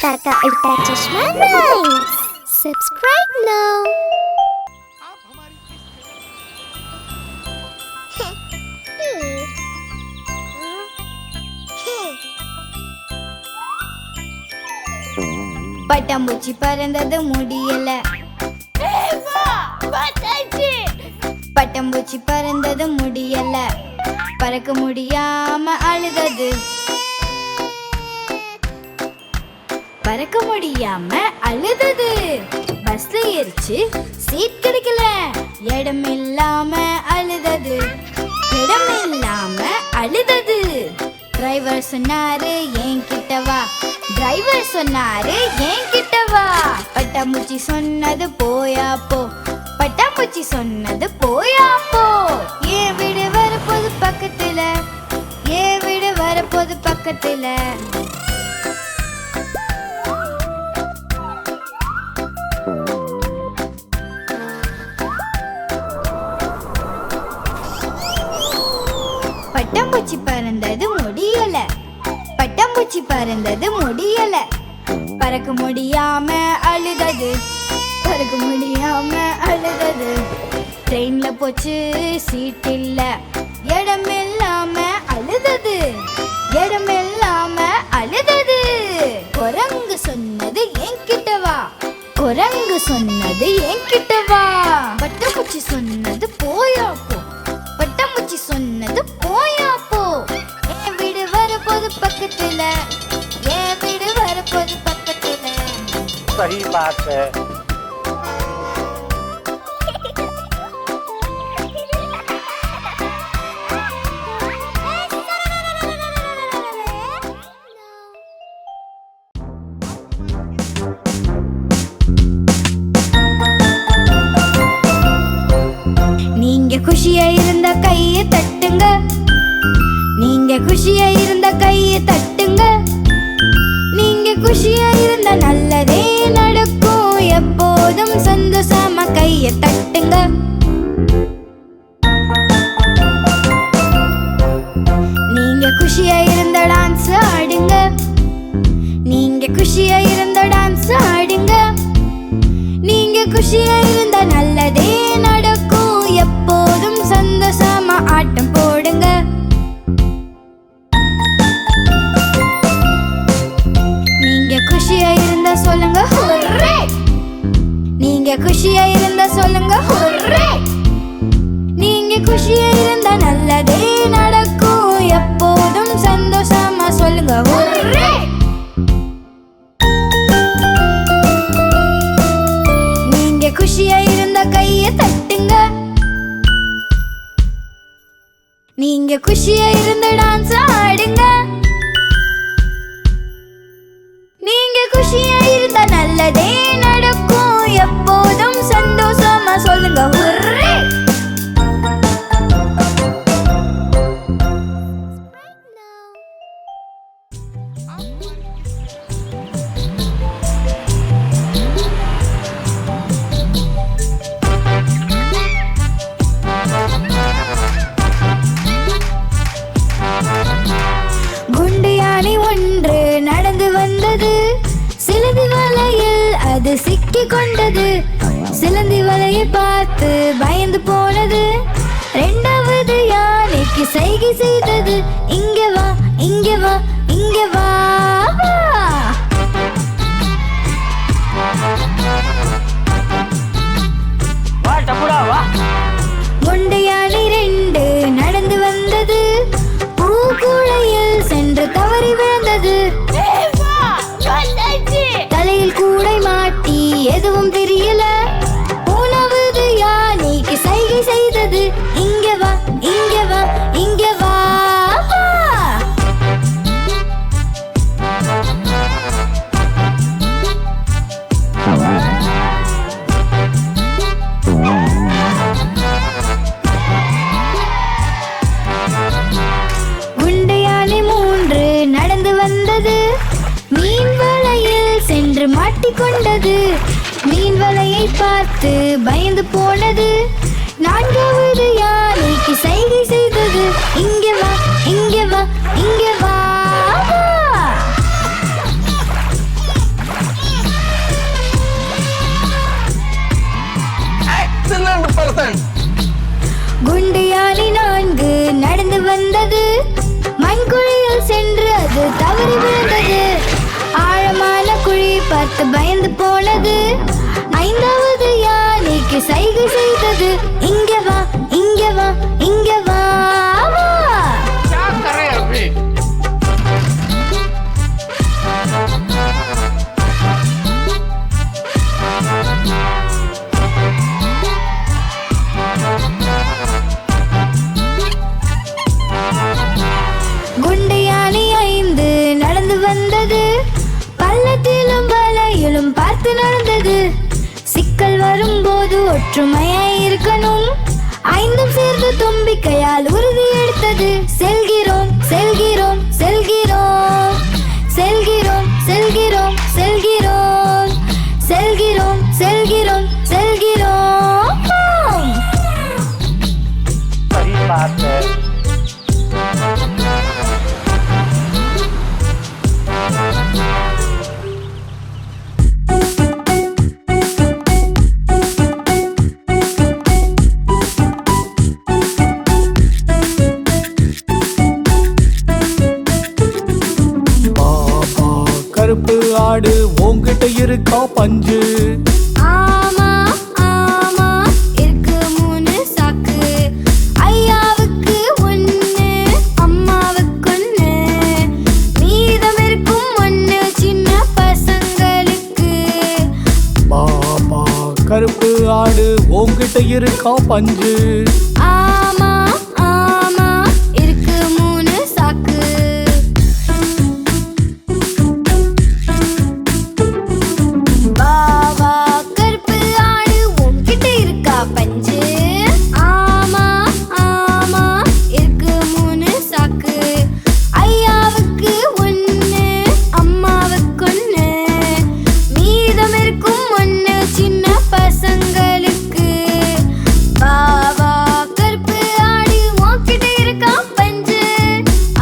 Ultra Chashma Rhymes. Subscribe now. பட்டாம்பூச்சி பறந்தது முடியல. பட்டாம்பூச்சி பறந்தது முடியல, பறக்க முடியாம அழுதது. பறக்க முடியாம அழுதது. பஸ்ல ஏறிச்சு, சீட் கிடைக்கல. இடம் இல்லாம அழுதது. இடம் இல்லாம அழுதது. டிரைவர் சொன்னாரு என்கிட்ட வா. டிரைவர் சொன்னாரு என்கிட்ட வா. பட்டாம்பூச்சி சொன்னது போயா போ. பட்டாம்பூச்சி சொன்னது போயா போ. ஏன் வீடு வரப்போது பக்கத்துல. ஏன் வீடு வரப்போது பக்கத்துல. பட்டாம்பூச்சி பறந்தது முடியல. பட்டாம்பூச்சி பறந்தது முடியல, பறக்க முடியாம அழுதது. பறக்க முடியாம அழுதது. ட்ரெயின்ல போச்சு, சீட் இல்ல. இடம் இல்லாம அழுதது. இடம் இல்லாம அழுதது. குரங்கு சொன்னது என்கிட்ட வா. குரங்கு சொன்னது என்கிட்ட வா. பட்டாம்பூச்சி சொன்னது போயா போ. பட்டாம்பூச்சி சொன்னது போயா போ. என் வீடு வரப்போது பக்கத்துல. என் வீடு வரப்போது பக்கத்துல. सही बात है. நீங்க குஷியா இருந்த கையை தட்டுங்க. நீங்க குஷியா இருந்த கையை தட்டுங்க. நீங்க குஷியா இருந்த நல்லதே நடக்கும். எப்போதும் சந்தோஷமா கையை தட்டுங்க. நீங்க குஷியா இருந்த டான்ஸ் ஆடுங்க. நீங்க குஷியா இருந்த டான்ஸ் ஆடுங்க. நீங்க குஷியா இருந்த நல்லதே நடக்கும். எப்போதும் சந்தோஷமா ஆட்டம் போடுங்க. நீங்க குஷியா இருந்தா சொல்லுங்க ஹுர்ரே. நீங்க குஷியா இருந்தா சொல்லுங்க ஹுர்ரே. நீங்க குஷியா இருந்தா நல்லதே நடக்கும். எப்போதும் சந்தோஷமா சொல்லுங்க ஹுர்ரே. நீங்க குஷியா இருந்த கையை தட்டுங்க. நீங்க குஷியா இருந்த டான்ஸ் ஆடுங்க. நீங்க குஷியா இருந்த நல்லதே நடக்கும். எப்போதும் சந்தோஷமா சொல்லுங்க ஹுர்ரே. குண்டு யானை ஒன்று நடந்து வந்தது. சிலந்தி வலையில் அது சிக்கி கொண்டது. சிலந்தி வலையை பார்த்து பயந்து போனது. இரண்டாவது யானைக்கு சைகை செய்தது. இங்க வா, இங்க வா, இங்க வா. குண்டு யானை ரெண்டு நடந்து வந்தது. பூக்குழையில் சென்று தவறி விழுந்தது. தலையில் கூடை மாட்டி எதுவும் தெரியல. மூணாவது யானைக்கு சைகை செய்தது. இங்க வா, இங்க வா, இங்க வா. குண்டு யானை மூன்று நடந்து வந்தது. மீன் வலையில் சென்று மாட்டிக்கொண்டது. மீன் வலையை பார்த்து பயந்து போனது. நான்காவது யானைக்கு சைகை செய்தது. இங்க வா, இங்க வா, இங்க வா. தவறி விழுந்தது. ஆழமான குழி பார்த்து பயந்து போனது. ஐந்தாவது யானைக்கு சைகை செய்தது. இங்க வா, இங்க வா, இங்க வா, வா. குண்டு யானை 5 நடந்து வந்தது. பள்ளத்திலும் வலையிலும் பார்த்து நடந்தது. சிக்கல் வரும்போது ஒற்றுமையாய் இருக்கணும். 5 சேர்ந்து தும்பிக்கையால் உறுதி எடுத்தது. செல்கிறோம், செல்கிறோம், செல்கிறோம், செல்கிறோம், செல்கிறோம், செல்கிறோம், செல்கிறோம், செல்கிறோம், செல்கிறோம். सही बात है. கருப்பு ஆடு உன்கிட்ட இருக்கா பஞ்சு? ஆமா ஆமா இருக்கு 3 சாக்கு. ஐயாவுக்கு 1, அம்மாவுக்கு 1, மீதம் இருக்கும் 1 சின்ன பசங்களுக்கு. பாபா கருப்பு ஆடு உன்கிட்ட இருக்கா பஞ்சு? ஆமா ஆமா இருக்கு 3 சாக்கு. பாவா கருப்பு ஆடு உன்கிட்ட இருக்கா பஞ்சு? ஆமா ஆமா இருக்கு 3 சாக்கு. ஐயாவுக்கு 1, அம்மாவுக்கு 1, மீதம் இருக்கும் 1 சின்ன பசங்களுக்கு. பாவா கருப்பு ஆடு உன்கிட்ட இருக்கா பஞ்சு?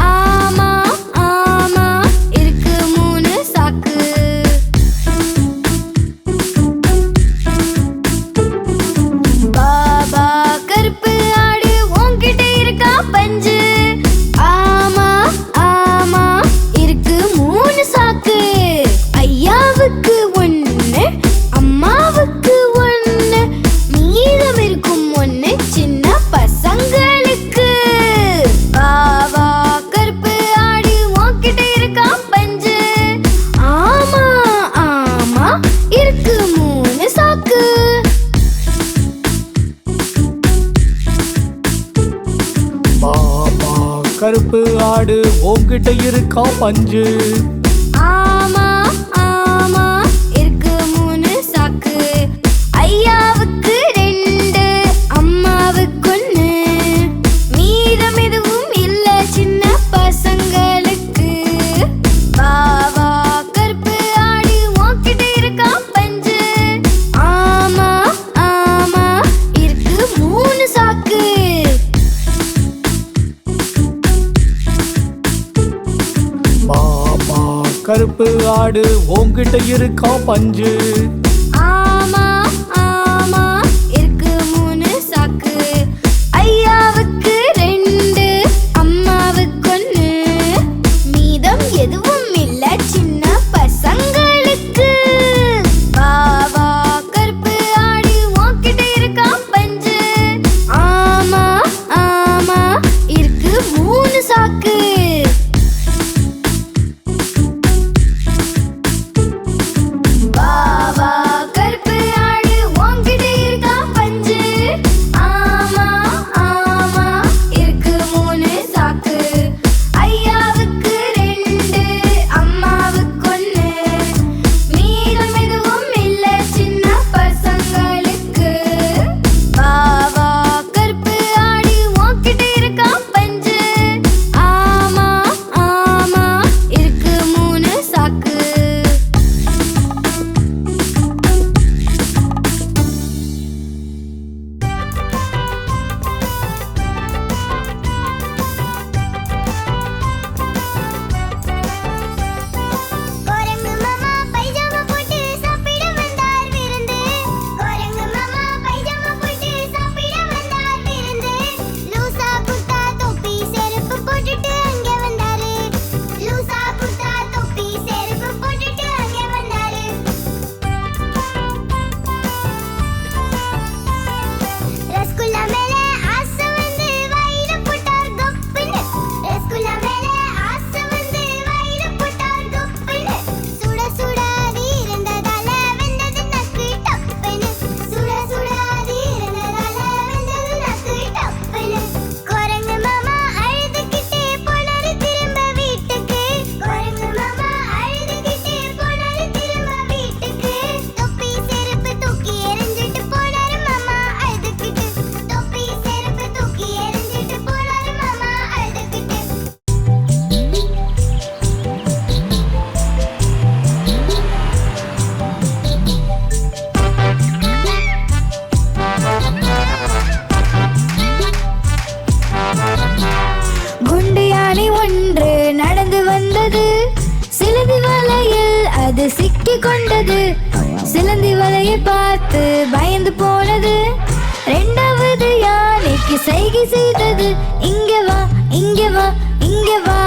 ஆமா ஆமா இருக்கு 3 சாக்கு. பாபா கருப்பு ஆடு உன்கிட்ட இருக்கா பஞ்சு? ஆமா ஆமா இருக்கு 3 சாக்கு. ஐயாவுக்கு 1, அம்மாவுக்கு 1, மீதம் இருக்கும் 1 சின்ன பசங்களுக்கு. பாபா கருப்பு ஆடு உன்கிட்ட இருக்கா பஞ்சு? ஆமா ஆமா இருக்கு 3 சாக்கு. பாபா கருப்பு ஆடு உன்கிட்ட இருக்கா பஞ்சு? ஆமா ஆமா இருக்கு 3 சாக்கு. ஐயாவுக்கு 2, அம்மாவுக்கு 1, மீதம் எதுவும் இல்ல சின்ன பசங்களுக்கு. பாவா கருப்பு ஆடு உன்கிட்ட இருக்கா பஞ்சு? ஆமா ஆமா இருக்கு 3 சாக்கு. பாபா கருப்பு ஆடு உன்கிட்ட இருக்கா பஞ்சு? ஆமா ஆமா இருக்கு 3 சாக்கு. ஐயாவுக்கு 2, அம்மாவுக்கு 1, மீதம் எதுவும் இல்ல சின்ன பசங்களுக்கு. பாவா கருப்பு ஆடு உன்கிட்ட இருக்கா பஞ்சு? ஆமா ஆமா இருக்கு 3 சாக்கு. பாவா அது சிக்கி கொண்டது. சிலந்தி வலையை பார்த்து பயந்து போனது. இரண்டாவது யானைக்கு சைகை செய்தது. இங்க வா இங்க வா இங்க வா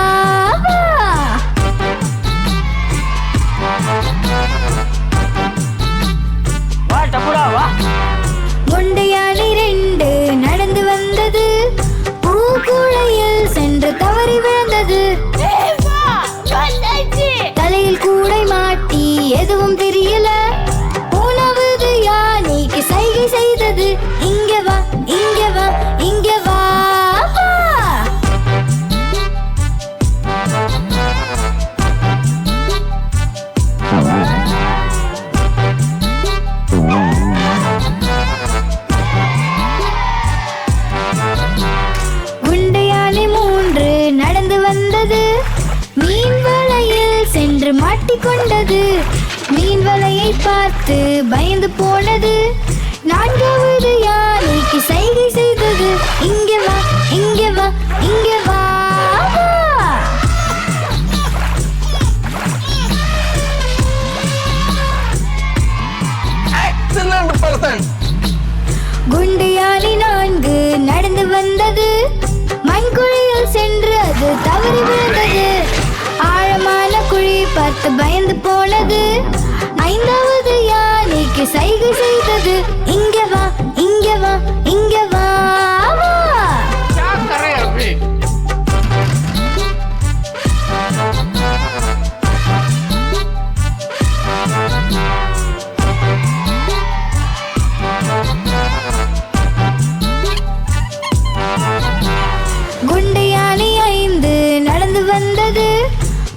வா. குண்டு யானை ரெண்டு நடந்து வந்தது. பூக்குழையில் சென்று தவறி விழுந்தது. தலையில் கூடை மாட்டி எதுவும் தெரியல. மூணாவது யானைக்கு சைகை செய்தது. இங்க வா இங்க வா இங்க வா வா. குண்டு யானை மூன்று நடந்து வந்தது. மீன் வலையில் சென்று மாட்டிக்கொண்டது. மீன் வலையை பார்த்து பயந்து போனது. நான்காவது யானைக்கு சைகை செய்தது. இங்க வா இங்க வா இங்க வா வா. குண்டு யானை நான்கு நடந்து வந்தது. மண்குழியில் சென்று அது தவறி விழுந்தது. ஆழமான குழி பார்த்து பயந்து போனது. ஐந்தாவது யானைக்கு சைகை செய்தது. இங்க வா இங்க வா இங்க வா வா. குண்டு யானை ஐந்து நடந்து வந்தது.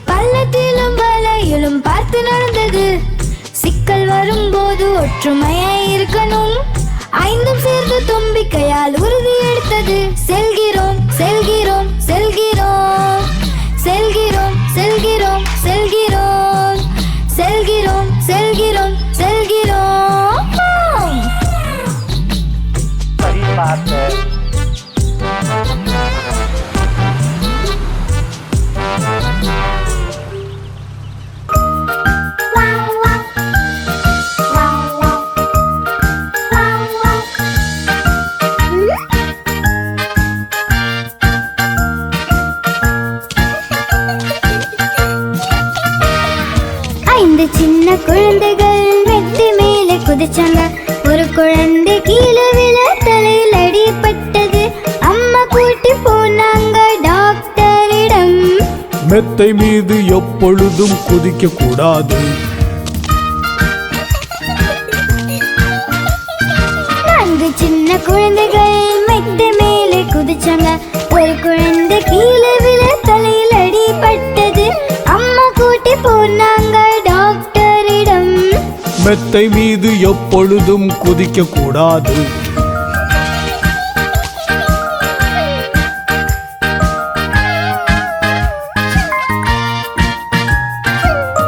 பள்ளத்திலும் வலையிலும் பார்த்து நடந்தது. சிக்கல் வரும்போது ஒற்றுமையாய் இருக்கணும். ஐந்தும் சேர்ந்து தும்பிக்கையால் உறுதி எடுத்தது. செல்கிறோம் செல்கிறோம் செல்கிறோம் செல்கிறோம் செல்கிறோம் செல்கிறோம் செல்கிறோம் செல்கிறோம் செல்கிறோம். சரி பார்த்த ஐந்து சின்ன குழந்தைகள் மெத்தை மேலே குதிச்சாங்க. ஒரு குழந்தை கீழே விழ தலையில் அடிபட்டது. அம்மா கூட்டி போனாங்க டாக்டரிடம். மெத்தை மீது எப்பொழுதும் குதிக்க கூடாது. நான்கு சின்ன குழந்தைகள் மெத்தை மேலே குதிச்சாங்க. ஒரு குழந்தை கீழே விழ தலையில் அடிபட்டது. அம்மா கூட்டி போனாங்க டாக்டரிடம். மெத்தை மீது எப்பொழுதும் குதிக்க கூடாது.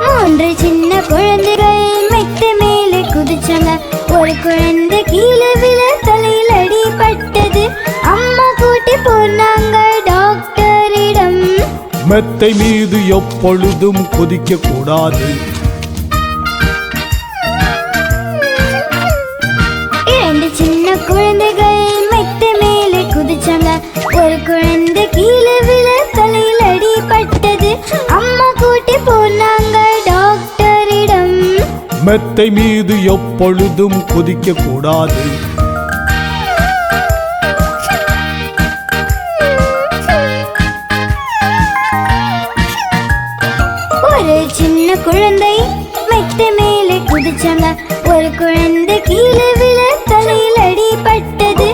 மூன்று சின்ன குழந்தைகள் மெத்தை மேலே குதிச்சாங்க. ஒரு குழந்தை கீழே விழ தலையில் அடிபட்டது. அம்மா கூட்டி போனாங்க டாக்டரிடம். மெத்தை மீது எப்பொழுதும் குதிக்க கூடாது. இரண்டு சின்ன குழந்தைகள் மெத்தை மேலே குதிச்சாங்க. ஒரு குழந்தை கீழே விழ தலையில் அடிபட்டது. அம்மா கூட்டி போனாங்க டாக்டரிடம். மெத்தை மீது எப்பொழுதும் குதிக்க கூடாது. ஒரு சின்ன குழந்தை மெத்தை மேலே குதிச்சாங்க. ஒரு குழந்தை கீழே விழ தலையில் அடிபட்டது.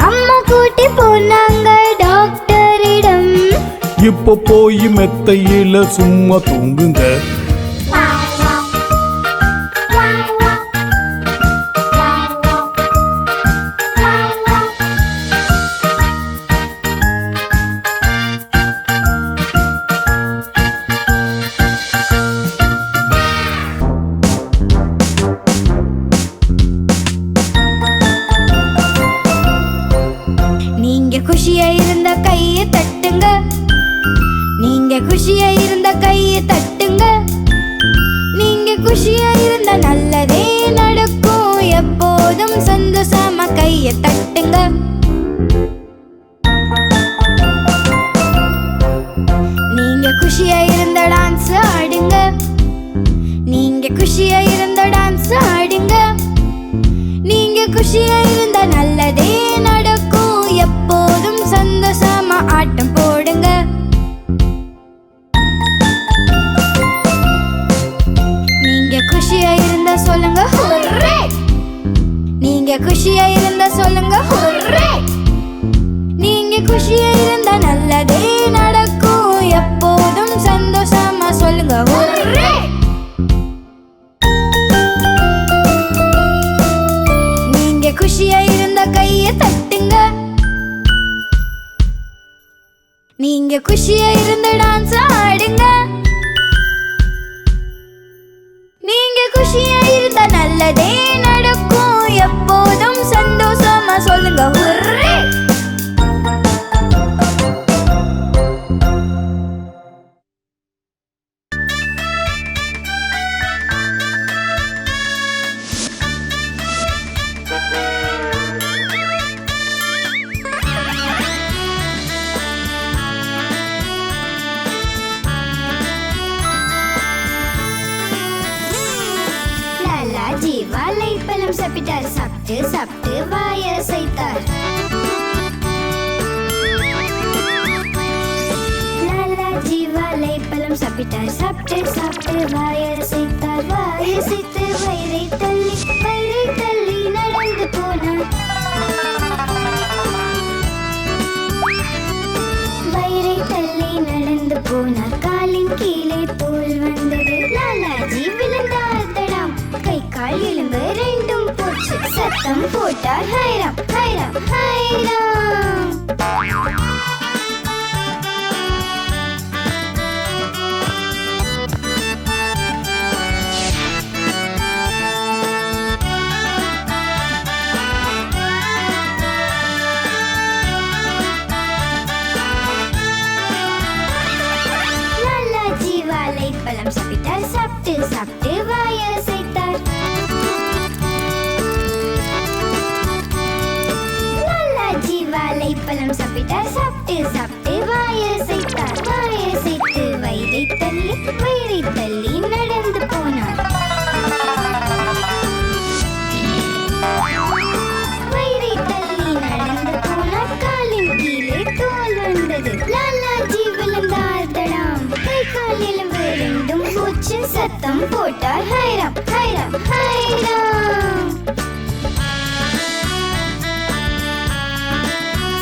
அம்மா கூட்டி போனாங்க டாக்டரிடம். இப்போ போய் மெத்தையில சும்மா தூங்குங்க. நீங்க குஷியா இருந்த கையை தட்டுங்க. நீங்க குஷியா இருந்த கையை தட்டுங்க. நீங்க குஷியா இருந்தா நல்லதே நடக்கும். எப்போதும் சந்தோஷமா கைய தட்டுங்க. நீங்க குஷியா இருந்த டான்ஸ் ஆடுங்க. நீங்க குஷியா இருந்த டான்ஸ் ஆடுங்க. நீங்க குஷியா இருந்த நல்லதே நடக்கும். எப்போதும் சந்தோஷமா ஆட்டம் போடுங்க. நீங்க குஷியா இருந்தா சொல்லுங்க ஹுர்ரே. நீங்க குஷியா இருந்தா சொல்லுங்க ஹுர்ரே. நீங்க குஷியா இருந்தா நல்லதே நடக்கும். எப்போதும் சந்தோஷமா சொல்லுங்க ஹுர்ரே. நீங்க குஷியா இருந்தா கைய தட்டுங்க. நீங்க குஷியா இருந்த டான்ஸ் ஆடுங்க. நீங்க குஷியா இருந்தா நல்லதே நடக்கும். எப்போதும் சந்தோஷமா சொல்லுங்க ஹுர்ரே. லாலாஜி வாழைப்பழம் சாப்பிட்டார். சாப்பிட்டு சாப்பிட்டு வாய அசைத்தார். லாலாஜி வாழைப்பழம் சாப்பிட்டார். சாப்பிட்டு சாப்பிட்டு வாய அசைத்தார். வாய அசைத்து வயிறை தள்ளி நடந்து போனார். வயிறை தள்ளி நடந்து போனார். காலின் கீழே தோல் வந்தது. லாலாஜி விழுந்தார். தடாம் கை கால் எலும்பு ரெண்டும் போச்சு. சத்தம் போட்டார் ஹைராம் ஹைராம் ஹைராம். லாலாஜி வாழைப்பழம் சாப்பிட்டார். சாப்பிட்டு சாப்பிட்டு வாய அசைத்தார். லாலாஜி வாழைப்பழம் சாப்பிட்டார். சாப்பிட்டு சாப்பிட்டு வாய அசைத்தார். வாய அசைத்து வயிறை தள்ளி நடந்து போனார். வயிறை தள்ளி நடந்து போனார். காலின் கீழே தோல் வந்தது. லாலாஜி விழுந்தார். தடாம் கை கால் எலும்பு ரெண்டும் போச்சு. சத்தம் போட்டார் ஹைராம் ஹைராம் ஹைராம்.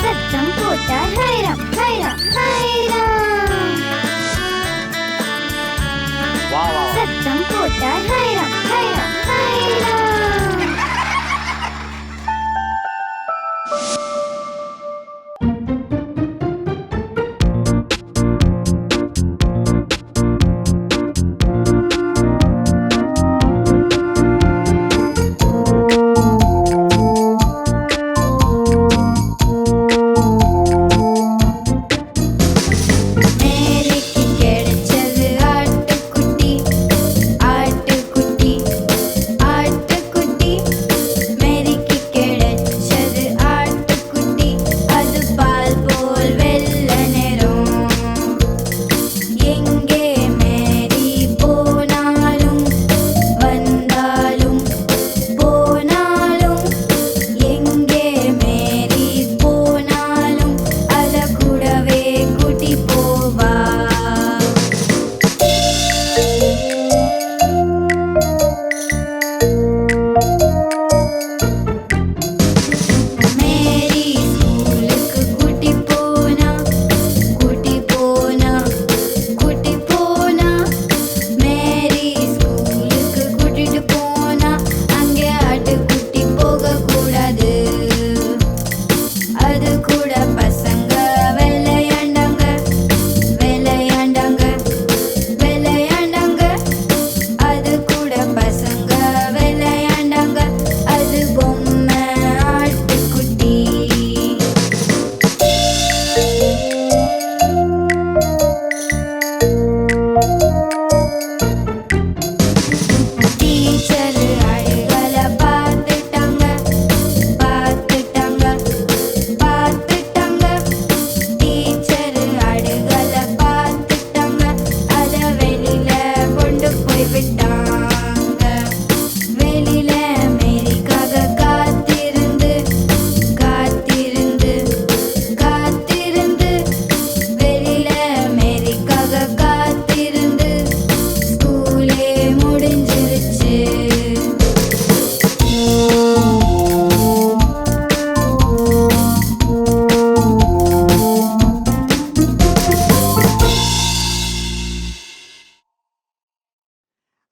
சத்தம் போட்டார் ஹைராம் ஹைராம் ஹைராம். சத்தம் போட்டார் ஹைராம் ஹைராம் ஹைராம்.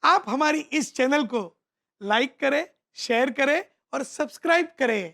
आप हमारी इस चैनल को लाइक करें, शेयर करें और सब्सक्राइब करें।